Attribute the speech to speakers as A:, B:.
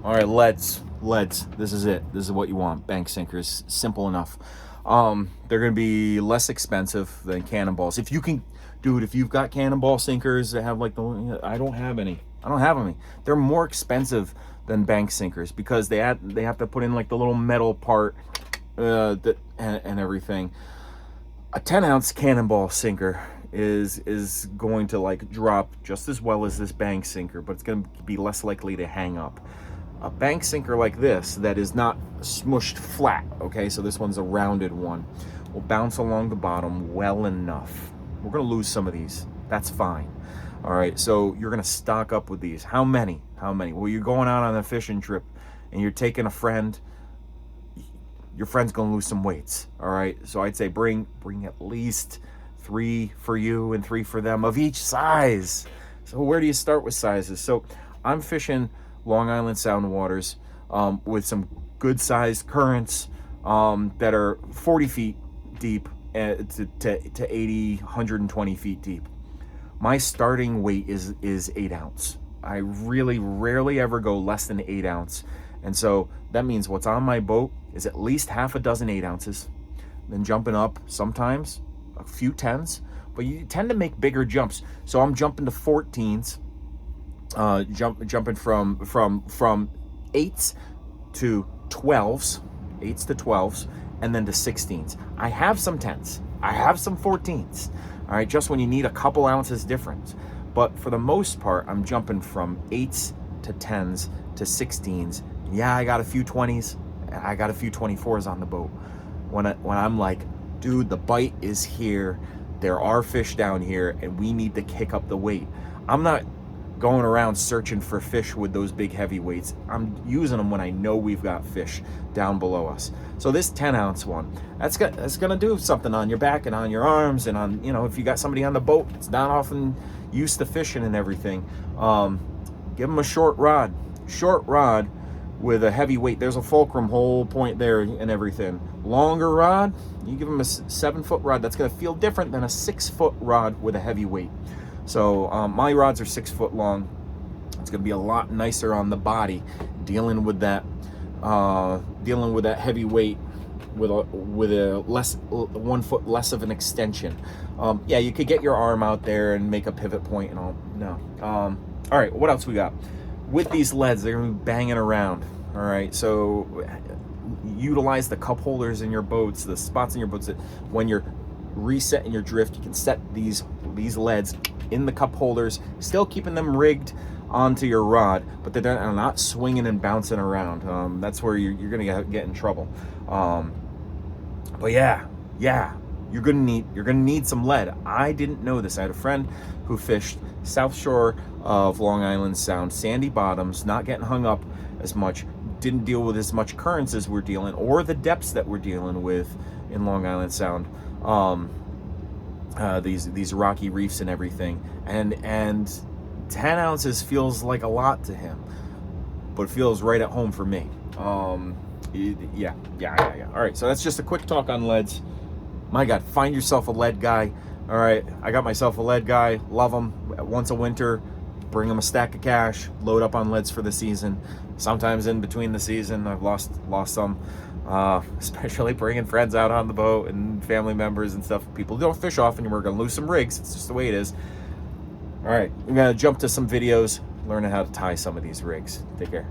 A: All right, leads. This is it. This is what you want. Bank sinkers. Simple enough. They're going to be less expensive than cannonballs. If you can, dude, if you've got cannonball sinkers that have like I don't have any. They're more expensive than bank sinkers because they have to put in like the little metal part and everything. A 10-ounce cannonball sinker is going to like drop just as well as this bank sinker, but it's going to be less likely to hang up. A bank sinker like this that is not smushed flat, okay, so this one's a rounded one, will bounce along the bottom well enough. We're going to lose some of these. That's fine. All right, so you're going to stock up with these. How many? Well, you're going out on a fishing trip and you're taking a friend. Your friend's going to lose some weights, all right? So I'd say bring at least 3 for you and 3 for them of each size. So where do you start with sizes? So I'm fishing Long Island Sound waters with some good sized currents that are 40 feet deep to 80, 120 feet deep. My starting weight is 8 ounce. I really rarely ever go less than 8 ounce. And so that means what's on my boat is at least half a dozen 8 ounces. Then jumping up sometimes a few 10s, but you tend to make bigger jumps. So I'm jumping to 14s. Jumping from 8s to 12s, and then to 16s. I have some 10s. I have some 14s. All right, just when you need a couple ounces difference. But for the most part, I'm jumping from 8s to 10s to 16s. Yeah, I got a few 20s, and I got a few 24s on the boat. When I'm like, dude, the bite is here. There are fish down here, and we need to kick up the weight. I'm not going around searching for fish with those big heavy weights. I'm using them when I know we've got fish down below us. So this 10-ounce one, that's gonna do something on your back and on your arms and on, if you got somebody on the boat that's not often used to fishing and everything, give them a short rod with a heavy weight. There's a fulcrum hole point there and everything. Longer rod, you give them a 7-foot rod. That's gonna feel different than a 6-foot rod with a heavy weight. So my rods are 6 foot long. It's going to be a lot nicer on the body, dealing with that heavy weight with a 1 foot less of an extension. Yeah, you could get your arm out there and make a pivot point and all. No. All right, what else we got? With these leads, they're going to be banging around. All right, so utilize the cup holders in your boats, the spots in your boats that when you're resetting your drift, you can set these leads in the cup holders, still keeping them rigged onto your rod, but they're not swinging and bouncing around. That's where you're gonna get in trouble. But yeah, you're gonna need some lead. I didn't know this. I had a friend who fished South Shore of Long Island Sound, sandy bottoms, not getting hung up as much, didn't deal with as much currents as we're dealing, or the depths that we're dealing with in Long Island Sound. These rocky reefs and everything, and 10 ounces feels like a lot to him, but it feels right at home for me. Yeah. All right, so that's just a quick talk on leads. My God, find yourself a lead guy. All right, I got myself a lead guy. Love them. Once a winter, bring them a stack of cash. Load up on leads for the season. Sometimes in between the season, I've lost some. Especially bringing friends out on the boat and family members and stuff. People don't fish often, and we're going to lose some rigs. It's just the way it is. All right, we're going to jump to some videos, learning how to tie some of these rigs. Take care.